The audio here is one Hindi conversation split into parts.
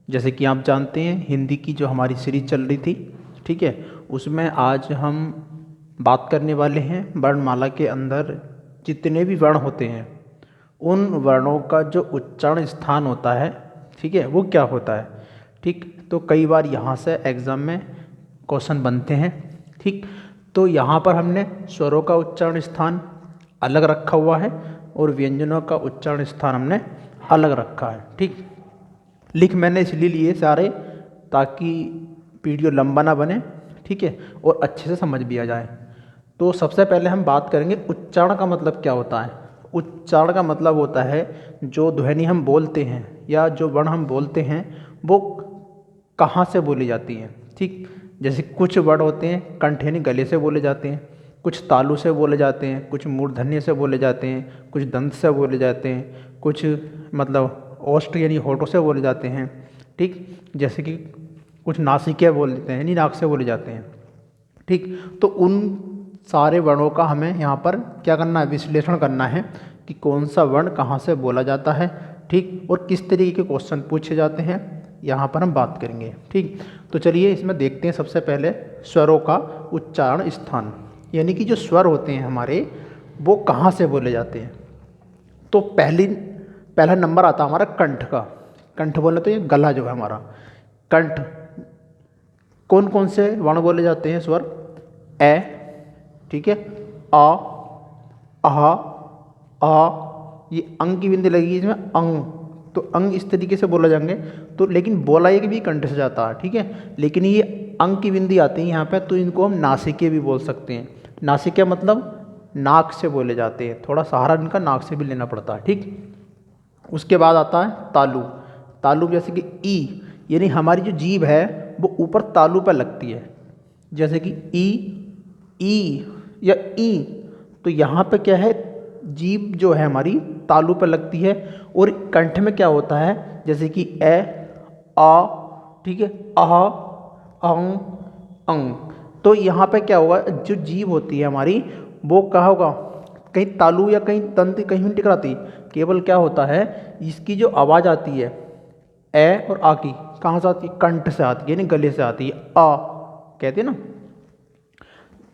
जैसे कि आप जानते हैं हिंदी की जो हमारी सीरीज चल रही थी, ठीक है, उसमें आज हम बात करने वाले हैं वर्णमाला के अंदर जितने भी वर्ण होते हैं उन वर्णों का जो उच्चारण स्थान होता है, ठीक है, वो क्या होता है। ठीक, तो कई बार यहाँ से एग्ज़ाम में क्वेश्चन बनते हैं। ठीक, तो यहाँ पर हमने स्वरों का उच्चारण स्थान अलग रखा हुआ है और व्यंजनों का उच्चारण स्थान हमने अलग रखा है। ठीक, लिख मैंने इसलिए लिए सारे ताकि वीडियो लंबा ना बने, ठीक है, और अच्छे से समझ भी आ जाए। तो सबसे पहले हम बात करेंगे उच्चारण का मतलब क्या होता है। उच्चारण का मतलब होता है जो ध्वनि हम बोलते हैं या जो वर्ण हम बोलते हैं वो कहाँ से बोली जाती हैं। ठीक, जैसे कुछ वर्ण होते हैं कंठ यानी गले से बोले जाते हैं, कुछ तालु से बोले जाते हैं, कुछ मूर्धन्य से बोले जाते हैं, कुछ दंत से बोले जाते हैं, कुछ मतलब ओष्ठ यानी होठों से बोले जाते हैं। ठीक, जैसे कि कुछ नासिकें बोलते हैं यानी नाक से बोले जाते हैं। ठीक, तो उन सारे वर्णों का हमें यहाँ पर क्या करना है, विश्लेषण करना है कि कौन सा वर्ण कहाँ से बोला जाता है। ठीक, और किस तरीके के क्वेश्चन पूछे जाते हैं यहाँ पर हम बात करेंगे। ठीक, तो चलिए इसमें देखते हैं सबसे पहले स्वरों का उच्चारण स्थान, यानी कि जो स्वर होते हैं हमारे वो कहाँ से बोले जाते हैं। तो पहला नंबर आता है हमारा कंठ का। कंठ बोले तो ये गला जो है हमारा कंठ, कौन कौन से वर्ण बोले जाते हैं स्वर, ए, ठीक है, आ, आहा, आ, ये अंग की बिंदी लगी इसमें अंग, तो अंग इस तरीके से बोला जाएंगे। तो लेकिन बोला ये भी कंठ से जाता है, ठीक है, लेकिन ये अंग की बिंदी आती है यहाँ पे, तो इनको हम नासिके भी बोल सकते हैं। नासिके मतलब नाक से बोले जाते हैं, थोड़ा सहारा इनका नाक से भी लेना पड़ता है। ठीक, उसके बाद आता है तालु। तालु जैसे कि ई, यानी हमारी जो जीभ है वो ऊपर तालु पर लगती है, जैसे कि ई या ई। तो यहाँ पे क्या है, जीभ जो है हमारी तालु पर लगती है। और कंठ में क्या होता है, जैसे कि ए, आ, ठीक है, आह, अंग, अंग। तो यहाँ पे क्या होगा, जो जीभ होती है हमारी वो क्या होगा, कहीं तालु या कहीं तंत कहीं नहीं टकराती, केवल क्या होता है इसकी जो आवाज़ आती है ए और आ की, कहाँ से आती है, कंठ से आती है यानी गले से आती है, आ कहते हैं ना।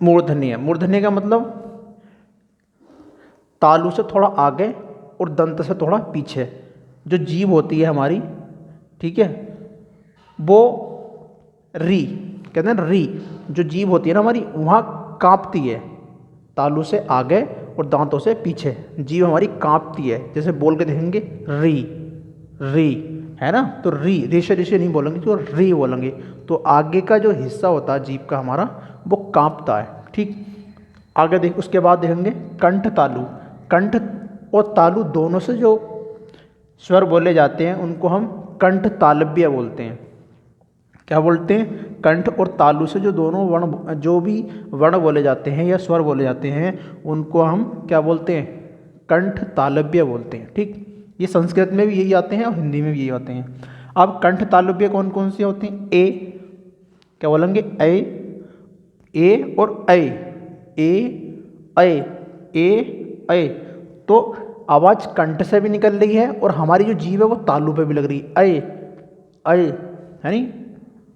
मूर्धन्य, मूर्धन्य का मतलब तालु से थोड़ा आगे और दंत से थोड़ा पीछे जो जीभ होती है हमारी, ठीक है, वो री कहते हैं ना, री जो जीभ होती है ना हमारी वहाँ कांपती है, तालु से आगे और दांतों से पीछे जीभ हमारी कांपती है। जैसे बोल के देखेंगे री, री है ना, तो री रेशे रेशे नहीं बोलेंगे, तो री बोलेंगे, तो आगे का जो हिस्सा होता है जीभ का हमारा वो कांपता है। ठीक, आगे देख, उसके बाद देखेंगे कंठ तालु। कंठ और तालु दोनों से जो स्वर बोले जाते हैं उनको हम कंठ तालव्य बोलते हैं। क्या बोलते हैं, कंठ और तालु से जो दोनों वर्ण, जो भी वर्ण बोले जाते हैं या स्वर बोले जाते हैं उनको हम क्या बोलते हैं, कंठ तालव्य बोलते हैं। ठीक, ये संस्कृत में भी यही आते हैं और हिंदी में भी यही आते हैं। अब कंठ तालव्य कौन कौन से होते हैं, ए, क्या बोलेंगे, ए और ए, तो आवाज़ कंठ से भी निकल रही है और हमारी जो जीभ है वो तालु पे भी लग रही है, है नी,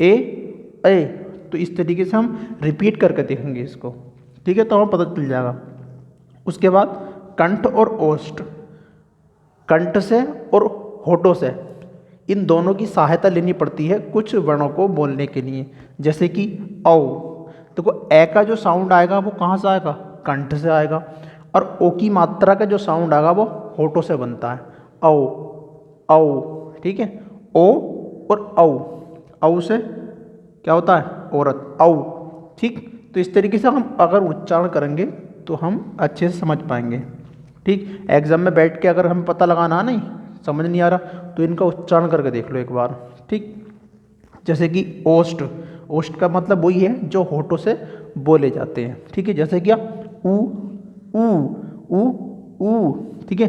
ए। तो इस तरीके से हम रिपीट करके देखेंगे इसको, ठीक है, तो हमें पता चल जाएगा। उसके बाद कंठ और ओष्ठ, कंठ से और होठों से इन दोनों की सहायता लेनी पड़ती है कुछ वर्णों को बोलने के लिए। जैसे कि औ, तो ए का जो साउंड आएगा वो कहाँ से आएगा, कंठ से आएगा, और ओ की मात्रा का जो साउंड आएगा वो होठों से बनता है, औ, ठीक है, ओ और औ से क्या होता है, औरत, औ। ठीक, तो इस तरीके से हम अगर उच्चारण करेंगे तो हम अच्छे से समझ पाएंगे। ठीक, एग्जाम में बैठ के अगर हमें पता लगाना नहीं, समझ नहीं आ रहा, तो इनका उच्चारण करके देख लो एक बार। ठीक, जैसे कि ओष्ठ, ओष्ठ का मतलब वही है जो होठों से बोले जाते हैं। ठीक है, जैसे क्या ऊ, ऊ, ठीक है,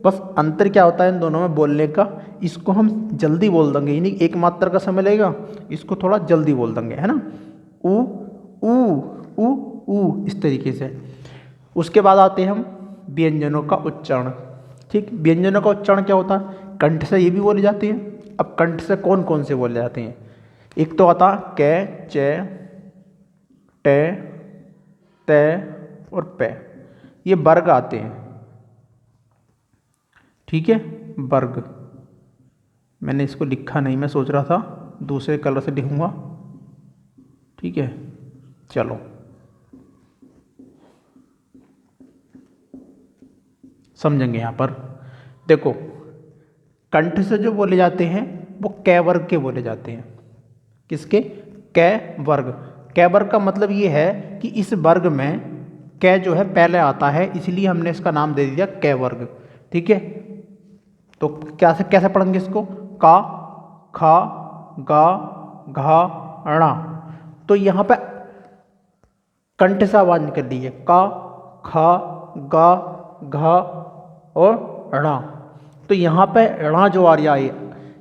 बस अंतर क्या होता है इन दोनों में बोलने का, इसको हम जल्दी बोल देंगे, यानी एक मात्रा का समय लगेगा, इसको थोड़ा जल्दी बोल देंगे, है ना, ऊ, ऊ, इस तरीके से। उसके बाद आते हैं हम व्यंजनों का उच्चारण। ठीक, व्यंजनों का उच्चारण क्या होता है, कंठ से ये भी बोले जाते हैं अब कंठ से कौन कौन से बोले जाते हैं? एक तो आता कै, चे, टे, ते और पे, ये वर्ग आते हैं। ठीक है, वर्ग। मैंने इसको लिखा नहीं, मैं सोच रहा था दूसरे कलर से लिखूंगा। ठीक है, चलो समझेंगे। यहाँ पर देखो, कंठ से जो बोले जाते हैं वो कै वर्ग के बोले जाते हैं। किसके? कै वर्ग। कै वर्ग का मतलब ये है कि इस वर्ग में कै जो है पहले आता है, इसलिए हमने इसका नाम दे दिया कै वर्ग। ठीक है, तो कैसे कैसे पढ़ेंगे इसको? का, खा, गा, घा, णा। तो यहाँ पे कंठ से आवाज निकल रही है, का, खा, गा, घा और णा। तो यहाँ पे णा जो आ रहा है,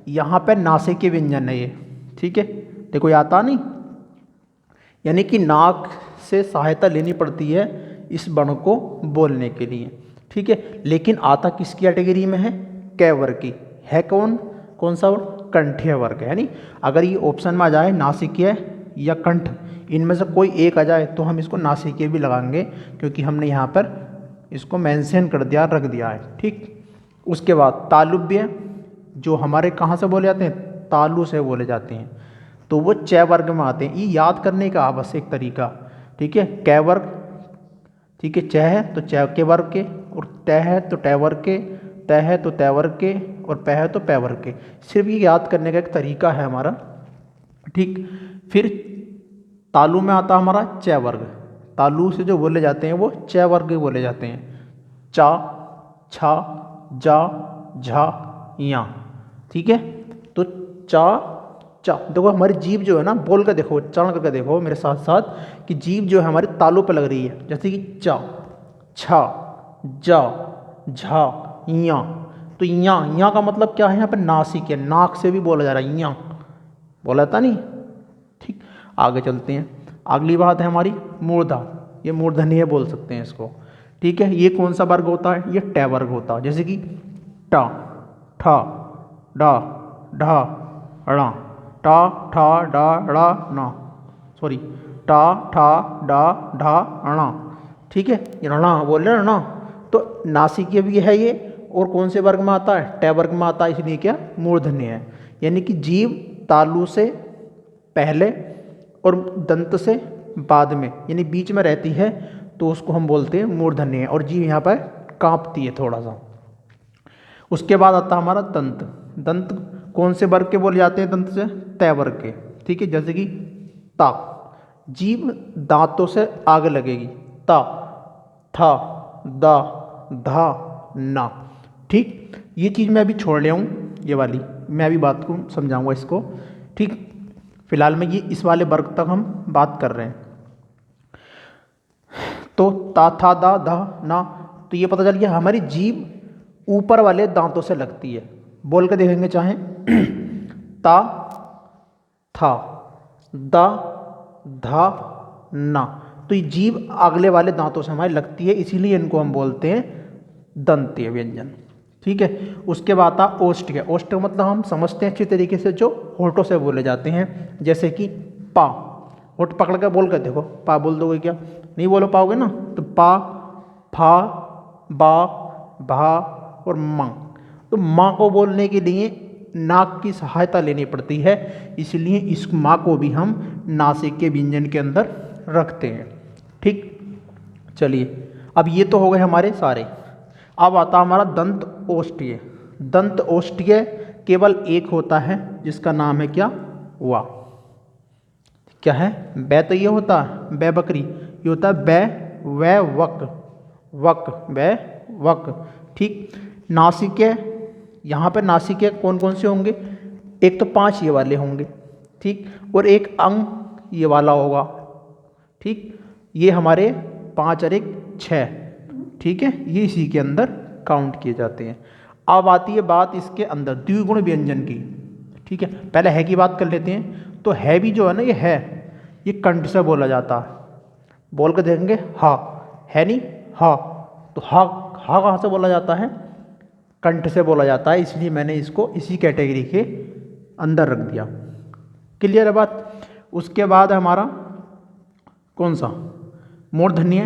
यहाँ पे नासिक के व्यंजन है ये। ठीक है, देखो ये आता नहीं, यानी कि नाक से सहायता लेनी पड़ती है इस वर्ण को बोलने के लिए। ठीक है, लेकिन आता किसकी कैटेगरी में है? कै वर्ग की है। कौन सा वर्ग? कंठीय वर्ग है। यानी अगर ये ऑप्शन में आ जाए नासिकीय या कंठ, इनमें से कोई एक आ जाए तो हम इसको नासिकीय भी लगाएंगे, क्योंकि हमने यहाँ पर इसको मेंशन कर दिया, रख दिया है। ठीक, उसके बाद तालुव्य, जो हमारे कहाँ से बोले जाते हैं? तालु से बोले जाते हैं, तो वो च वर्ग में आते हैं। ये याद करने का आवश्यक तरीका। ठीक है, कै वर्ग, ठीक है, च है तो च के वर्ग के, और ट है तो ट वर्ग के, त है तो त वर्ग के, और प है तो प वर्ग के। सिर्फ ये याद करने का एक तरीका है हमारा। ठीक, फिर तालु में आता हमारा च वर्ग। तालु से जो बोले जाते हैं वो च वर्ग बोले जाते हैं। चा, छा, जा, झा, या। ठीक है, तो चा, चा। देखो हमारी जीभ जो है ना, बोल कर देखो, चरण करके देखो मेरे साथ साथ, कि जीभ जो है हमारी तालु पे लग रही है। जैसे कि चा, छा, जा, झा, या। तो या का मतलब क्या है? यहाँ पे नासिक है, नाक से भी बोला जा रहा है, या बोला था नहीं। ठीक, आगे चलते हैं। अगली बात है हमारी मूर्धा। ये मूर्धन्य बोल सकते हैं इसको। ठीक है, ये कौन सा वर्ग होता है? ये ट वर्ग होता है। जैसे कि टा, ठा, डा, ढा, णा, टा, ठा, डा, ड़ा, ना, सॉरी, टा, ठा, डा, ढा, णा। ठीक है, ये णा बोल रहे हैं ना, तो नासिकीय भी है ये। और कौन से वर्ग में आता है? ट वर्ग में आता है, इसलिए क्या? मूर्धन्य है। यानी कि जीव तालु से पहले और दंत से बाद में, यानी बीच में रहती है, तो उसको हम बोलते हैं मूर्धन्य है। और जीव यहाँ पर कांपती है थोड़ा सा। उसके बाद आता है हमारा दंत। दंत कौन से वर्ग के बोले जाते हैं? दंत से त वर्ग के। ठीक है, जैसे कि ता, जीभ दांतों से आगे लगेगी। ता, था, दा, धा, ना। ठीक, ये चीज़ मैं अभी छोड़ लिया हूँ, ये वाली मैं अभी बात को समझाऊंगा इसको। ठीक, फिलहाल में ये इस वाले वर्ग तक हम बात कर रहे हैं। तो ता, था, दा, धा, ना। तो ये पता चल गया हमारी जीभ ऊपर वाले दांतों से लगती है। बोल के देखेंगे चाहे, ता, था, दा, धा, ना। तो ये जीभ अगले वाले दांतों से हमारी लगती है, इसीलिए इनको हम बोलते हैं दंतीय व्यंजन। ठीक है, उसके बाद आता ओष्ठ्य। ओष्ठ्य का मतलब हम समझते हैं अच्छी तरीके से, जो होठों से बोले जाते हैं। जैसे कि पा, होठ पकड़ कर बोल कर देखो, पा बोल दोगे क्या? नहीं बोल पाओगे ना। तो पा, फा, बा, भा और माँ। तो माँ को बोलने के लिए नाक की सहायता लेनी पड़ती है, इसलिए इस माँ को भी हम नासिक के व्यंजन के अंदर रखते हैं। ठीक, चलिए अब ये तो हो गए हमारे सारे। अब आता हमारा दंत ओष्ठ्य। दंत ओष्ठ्य केवल एक होता है, जिसका नाम है क्या? वा। क्या है? बै तो ये होता है, बै बकरी, ये होता है बै, वै, वक, वक, बै, वक। ठीक, नासिके, यहाँ पर नासिके कौन कौन से होंगे? एक तो 5 ये वाले होंगे। ठीक, और एक अंग ये वाला होगा। ठीक, ये हमारे 5 और 1 6। ठीक है, ये इसी के अंदर काउंट किए जाते हैं। अब आती है बात इसके अंदर द्विगुण व्यंजन की। ठीक है, पहले है की बात कर लेते हैं। तो है भी जो है ना, ये कंठ से बोला जाता है। बोल कर देखेंगे, हा है नहीं, हा। तो हा कहाँ से बोला जाता है? कंठ से बोला जाता है, इसलिए मैंने इसको इसी कैटेगरी के अंदर रख दिया। क्लियर है बात। उसके बाद हमारा कौन सा मूर्धन्य।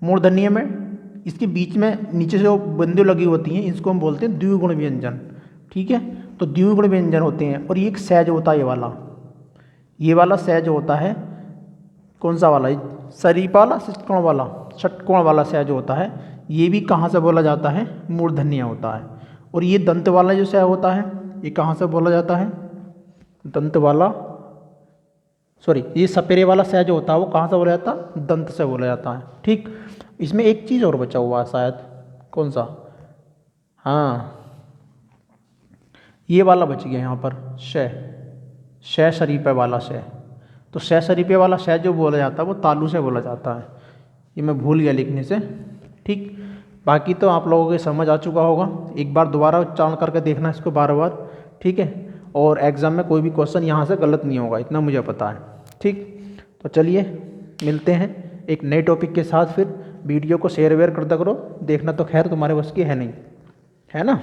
मूर्धन्य में इसके बीच में नीचे से जो बिंदु लगी होती हैं इसको हम बोलते हैं द्विगुण व्यंजन। ठीक है, तो द्विगुण व्यंजन होते हैं। और ये एक सहज होता है, ये वाला सहज होता है। कौन सा वाला, शरीफ वाला, षटकोण वाला, षटकोण वाला सहज होता है। ये भी कहाँ से बोला जाता है, मूर्धन्य होता है। और ये दंत वाला जो सहज होता है ये कहाँ से बोला जाता है, दंत वाला, सॉरी ये सपेरे वाला सहज होता है वो कहाँ से बोला जाता है, दंत से बोला जाता है। ठीक, इसमें एक चीज़ और बचा हुआ है शायद, कौन सा, हाँ ये वाला बच गया यहाँ पर, शय शरीफे वाला शय। तो शय शरीफे वाला शय जो बोला जाता है वो तालु से बोला जाता है। ये मैं भूल गया लिखने से। ठीक, बाकी तो आप लोगों के समझ आ चुका होगा। एक बार दोबारा उच्चारण करके देखना इसको बार बार। ठीक है, और एग्ज़ाम में कोई भी क्वेश्चन यहाँ से गलत नहीं होगा, इतना मुझे पता है। ठीक, तो चलिए मिलते हैं एक नए टॉपिक के साथ। फिर वीडियो को शेयर वेयर करता करो, देखना तो खैर तुम्हारे बस की है नहीं, है ना।